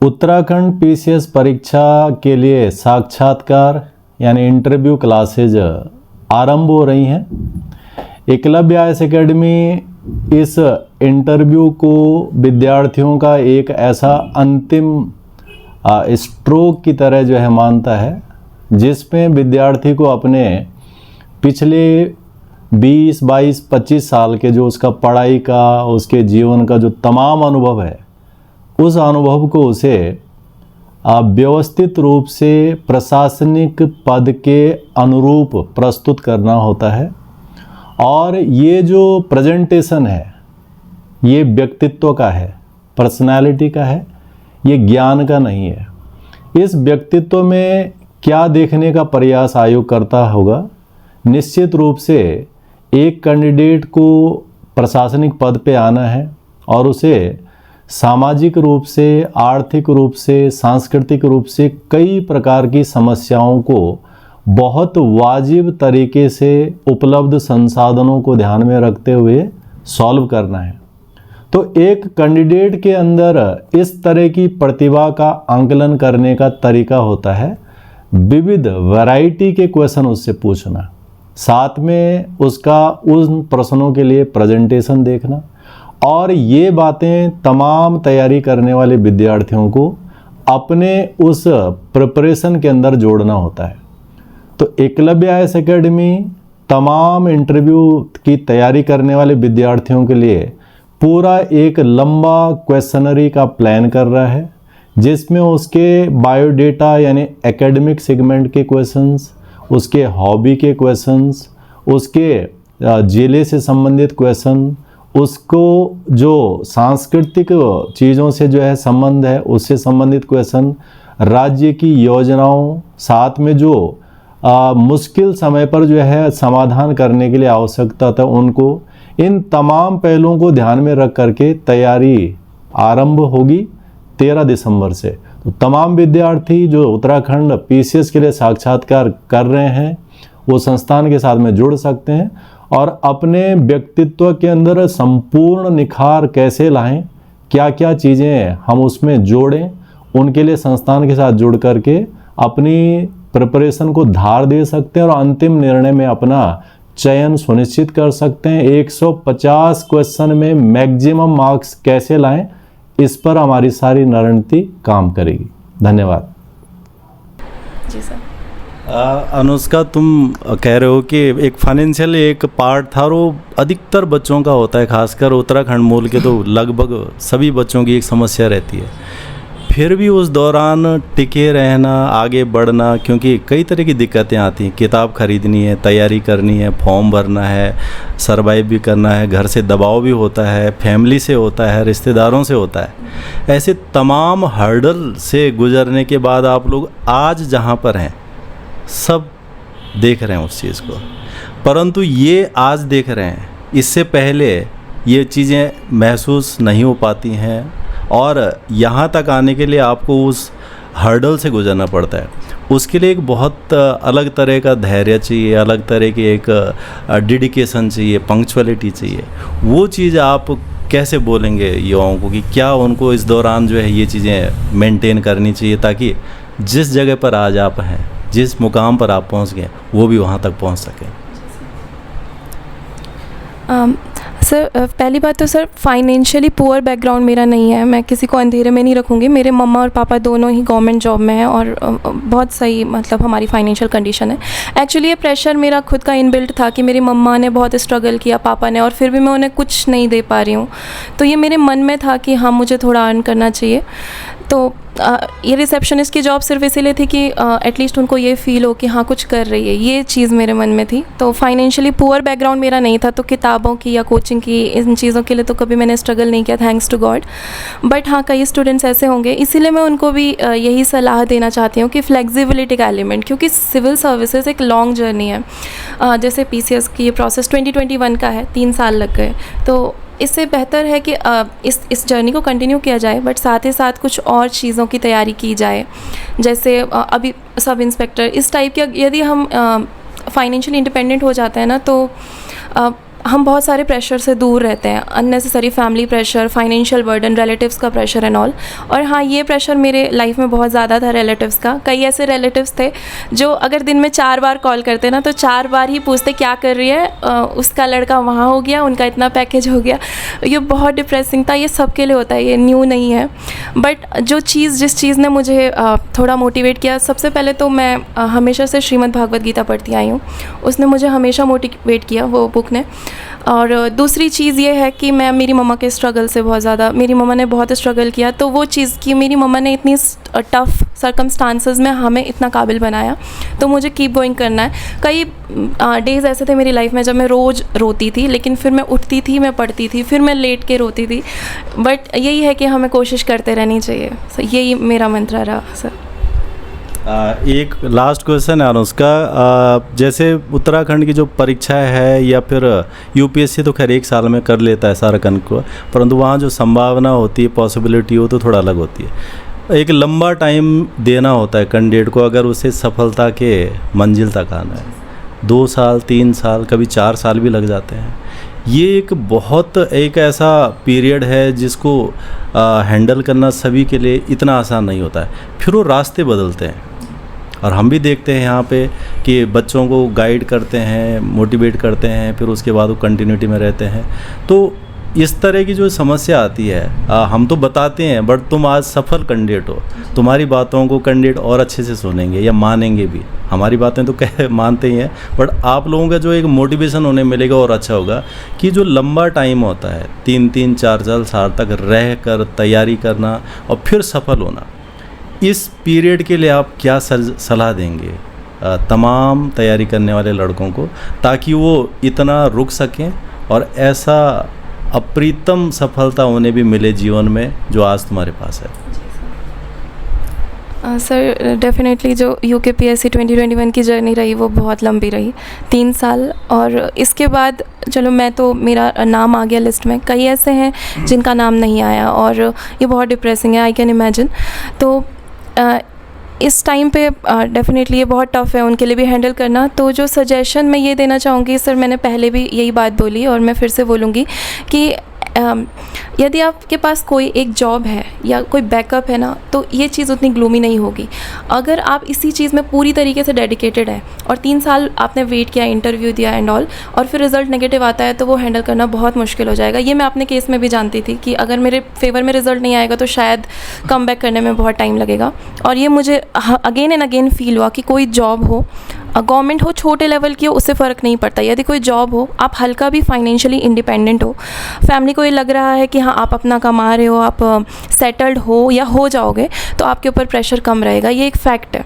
Uttarakhand PCS परीक्षा के लिए साक्षात्कार यानी इंटरव्यू क्लासेज आरंभ हो रही हैं। एकलव्य आईएएस एकेडमी इस इंटरव्यू को विद्यार्थियों का एक ऐसा अंतिम स्ट्रोक की तरह जो है मानता है, जिसमें विद्यार्थी को अपने पिछले 20, 22, 25 साल के जो उसका पढ़ाई का, उसके जीवन का जो तमाम अनुभव है, उस अनुभव को उसे व्यवस्थित रूप से प्रशासनिक पद के अनुरूप प्रस्तुत करना होता है। और ये जो प्रेजेंटेशन है, ये व्यक्तित्व का है, पर्सनालिटी का है, ये ज्ञान का नहीं है। इस व्यक्तित्व में क्या देखने का प्रयास आयोग करता होगा? निश्चित रूप से एक कैंडिडेट को प्रशासनिक पद पे आना है और उसे सामाजिक रूप से, आर्थिक रूप से, सांस्कृतिक रूप से कई प्रकार की समस्याओं को बहुत वाजिब तरीके से उपलब्ध संसाधनों को ध्यान में रखते हुए सॉल्व करना है। तो एक कैंडिडेट के अंदर इस तरह की प्रतिभा का आंकलन करने का तरीका होता है विविध वैरायटी के क्वेश्चन उससे पूछना, साथ में उसका उन प्रश्नों के लिए प्रेजेंटेशन देखना, और ये बातें तमाम तैयारी करने वाले विद्यार्थियों को अपने उस प्रिपरेशन के अंदर जोड़ना होता है। तो एकलव्य आईएएस एकेडमी तमाम इंटरव्यू की तैयारी करने वाले विद्यार्थियों के लिए पूरा एक लंबा क्वेश्चनरी का प्लान कर रहा है, जिसमें उसके बायोडेटा यानी एकेडमिक सेगमेंट के क्वेश्चंस, उसके हॉबी के क्वेश्चंस, उसके जिले से संबंधित क्वेश्चन, उसको जो सांस्कृतिक चीज़ों से जो है संबंध है उससे संबंधित क्वेश्चन, राज्य की योजनाओं, साथ में जो मुश्किल समय पर जो है समाधान करने के लिए आवश्यकता था उनको, इन तमाम पहलुओं को ध्यान में रख करके तैयारी आरंभ होगी 13 दिसंबर से। तो तमाम विद्यार्थी जो उत्तराखंड पीसीएस के लिए साक्षात्कार कर रहे हैं वो संस्थान के साथ में जुड़ सकते हैं और अपने व्यक्तित्व के अंदर संपूर्ण निखार कैसे लाएं, क्या क्या चीज़ें हम उसमें जोड़ें, उनके लिए संस्थान के साथ जुड़ करके अपनी प्रिपरेशन को धार दे सकते हैं और अंतिम निर्णय में अपना चयन सुनिश्चित कर सकते हैं। 150 क्वेश्चन में मैक्सिमम मार्क्स कैसे लाएं, इस पर हमारी सारी रणनीति काम करेगी। धन्यवाद। जी सर। अनुष्का, तुम कह रहे हो कि एक फाइनेंशियल एक पार्ट था और वो अधिकतर बच्चों का होता है, खासकर उत्तराखंड मूल के तो लगभग सभी बच्चों की एक समस्या रहती है। फिर भी उस दौरान टिके रहना, आगे बढ़ना, क्योंकि कई तरह की दिक्कतें आती हैं। किताब खरीदनी है, तैयारी करनी है, फॉर्म भरना है, सरवाइव भी करना है, घर से दबाव भी होता है, फैमिली से होता है, रिश्तेदारों से होता है। ऐसे तमाम हर्डल से गुजरने के बाद आप लोग आज जहाँ पर हैं सब देख रहे हैं उस चीज़ को, परंतु ये आज देख रहे हैं, इससे पहले ये चीज़ें महसूस नहीं हो पाती हैं और यहाँ तक आने के लिए आपको उस हर्डल से गुजरना पड़ता है। उसके लिए एक बहुत अलग तरह का धैर्य चाहिए, अलग तरह की एक डेडिकेशन चाहिए, पंक्चुअलिटी चाहिए। वो चीज़ आप कैसे बोलेंगे युवाओं को कि क्या उनको इस दौरान जो है ये चीज़ें मेंटेन करनी चाहिए ताकि जिस जगह पर आज आप हैं, जिस मुकाम पर आप पहुंच गए, वो भी वहां तक पहुंच सकें? सर, पहली बात तो सर फाइनेंशियली पुअर बैकग्राउंड मेरा नहीं है। मैं किसी को अंधेरे में नहीं रखूँगी। मेरे मम्मा और पापा दोनों ही गवर्नमेंट जॉब में हैं और बहुत सही मतलब हमारी फाइनेंशियल कंडीशन है। एक्चुअली ये प्रेशर मेरा खुद का इनबिल्ट था कि मेरी मम्मा ने बहुत स्ट्रगल किया, पापा ने, और फिर भी मैं उन्हें कुछ नहीं दे पा रही हूँ। तो ये मेरे मन में था कि हाँ, मुझे थोड़ा अर्न करना चाहिए। तो ये रिसेप्शनिस्ट की जॉब सिर्फ इसीलिए थी कि एटलीस्ट उनको ये फील हो कि हाँ कुछ कर रही है, ये चीज़ मेरे मन में थी। तो फाइनेंशियली पुअर बैकग्राउंड मेरा नहीं था, तो किताबों की या कोचिंग की इन चीज़ों के लिए तो कभी मैंने स्ट्रगल नहीं किया, थैंक्स टू गॉड। बट हाँ, कई स्टूडेंट्स ऐसे होंगे, इसीलिए मैं उनको भी यही सलाह देना चाहती हूँ कि फ्लेक्सिबिलिटी का एलिमेंट, क्योंकि सिविल सर्विसेज एक लॉन्ग जर्नी है। जैसे पीसीएस की ये प्रोसेस 2021 का है, 3 साल लग गए। तो इससे बेहतर है कि इस जर्नी को कंटिन्यू किया जाए, बट साथ ही साथ कुछ और चीज़ों की तैयारी की जाए। जैसे अभी सब इंस्पेक्टर इस टाइप के, यदि हम फाइनेंशियली इंडिपेंडेंट हो जाते हैं ना, तो हम बहुत सारे प्रेशर से दूर रहते हैं, unnecessary family pressure, financial burden, relatives का प्रेशर एंड ऑल। और हाँ, ये प्रेशर मेरे लाइफ में बहुत ज़्यादा था रिलेटिव्स का। कई ऐसे रिलेटिव्स थे जो अगर दिन में 4 बार कॉल करते ना, तो 4 बार ही पूछते क्या कर रही है, उसका लड़का वहाँ हो गया, उनका इतना पैकेज हो गया। ये बहुत डिप्रेसिंग था। ये सबके लिए होता है, ये न्यू नहीं है। बट जिस चीज़ ने मुझे थोड़ा मोटिवेट किया, सबसे पहले तो मैं हमेशा से श्रीमद् भागवत गीता पढ़ती आई हूँ, उसने मुझे हमेशा मोटिवेट किया, वो बुक ने। और दूसरी चीज़ ये है कि मैं मेरी मम्मा के स्ट्रगल से बहुत ज़्यादा, मेरी मम्मा ने बहुत स्ट्रगल किया, तो वो चीज़ कि मेरी मम्मा ने इतनी टफ़ सर्कमस्टांसेस में हमें इतना काबिल बनाया, तो मुझे कीप गोइंग करना है। कई डेज़ ऐसे थे मेरी लाइफ में जब मैं रोज़ रोती थी, लेकिन फिर मैं उठती थी, मैं पढ़ती थी, फिर मैं लेट के रोती थी। बट यही है कि हमें कोशिश करते रहनी चाहिए। यही मेरा मंत्र रहा सर। एक लास्ट क्वेश्चन है उसका, जैसे उत्तराखंड की जो परीक्षा है या फिर यूपीएससी तो खैर 1 साल में कर लेता है सारा कन को, परंतु वहाँ जो संभावना होती है, पॉसिबिलिटी वो तो थोड़ा अलग होती है। एक लंबा टाइम देना होता है कैंडिडेट को अगर उसे सफलता के मंजिल तक आना है। 2 साल, 3 साल, कभी 4 साल भी लग जाते हैं। ये एक ऐसा पीरियड है जिसको हैंडल करना सभी के लिए इतना आसान नहीं होता है। फिर वो रास्ते बदलते हैं और हम भी देखते हैं यहाँ पे कि बच्चों को गाइड करते हैं, मोटिवेट करते हैं, फिर उसके बाद वो कंटिन्यूटी में रहते हैं। तो इस तरह की जो समस्या आती है, हम तो बताते हैं, बट तुम आज सफल कैंडिडेट हो, तुम्हारी बातों को कैंडिडेट और अच्छे से सुनेंगे या मानेंगे भी। हमारी बातें तो मानते ही हैं, बट आप लोगों का जो एक मोटिवेशन उन्हें मिलेगा और अच्छा होगा कि जो लंबा टाइम होता है, 3-3, 4 साल तक रह कर तैयारी करना और फिर सफल होना, इस पीरियड के लिए आप क्या सलाह देंगे तमाम तैयारी करने वाले लड़कों को, ताकि वो इतना रुक सकें और ऐसा अप्रीतम सफलता उन्हें भी मिले जीवन में जो आज तुम्हारे पास है? सर डेफिनेटली जो UKPSC 2021 की जर्नी रही वो बहुत लंबी रही, 3 साल। और इसके बाद चलो मेरा नाम आ गया लिस्ट में, कई ऐसे हैं जिनका नाम नहीं आया और ये बहुत डिप्रेसिंग है, आई कैन इमेजिन। तो इस टाइम पे डेफिनेटली ये बहुत टफ़ है उनके लिए भी हैंडल करना। तो जो सजेशन मैं ये देना चाहूँगी सर, मैंने पहले भी यही बात बोली और मैं फिर से बोलूँगी कि यदि आपके पास कोई एक जॉब है या कोई बैकअप है ना, तो ये चीज़ उतनी ग्लूमी नहीं होगी। अगर आप इसी चीज़ में पूरी तरीके से डेडिकेटेड है और 3 साल आपने वेट किया, इंटरव्यू दिया एंड ऑल, और फिर रिज़ल्ट नेगेटिव आता है, तो वो हैंडल करना बहुत मुश्किल हो जाएगा। ये मैं अपने केस में भी जानती थी कि अगर मेरे फेवर में रिज़ल्ट नहीं आएगा तो शायद कम बैक करने में बहुत टाइम लगेगा। और ये मुझे अगेन एंड अगेन फील हुआ कि कोई जॉब हो, गवर्नमेंट हो, छोटे लेवल की हो, उससे फ़र्क नहीं पड़ता। यदि कोई जॉब हो, आप हल्का भी फाइनेंशियली इंडिपेंडेंट हो, फैमिली को ये लग रहा है कि हाँ आप अपना कमा रहे हो, आप सेटल्ड हो या हो जाओगे, तो आपके ऊपर प्रेशर कम रहेगा। ये एक फैक्ट है।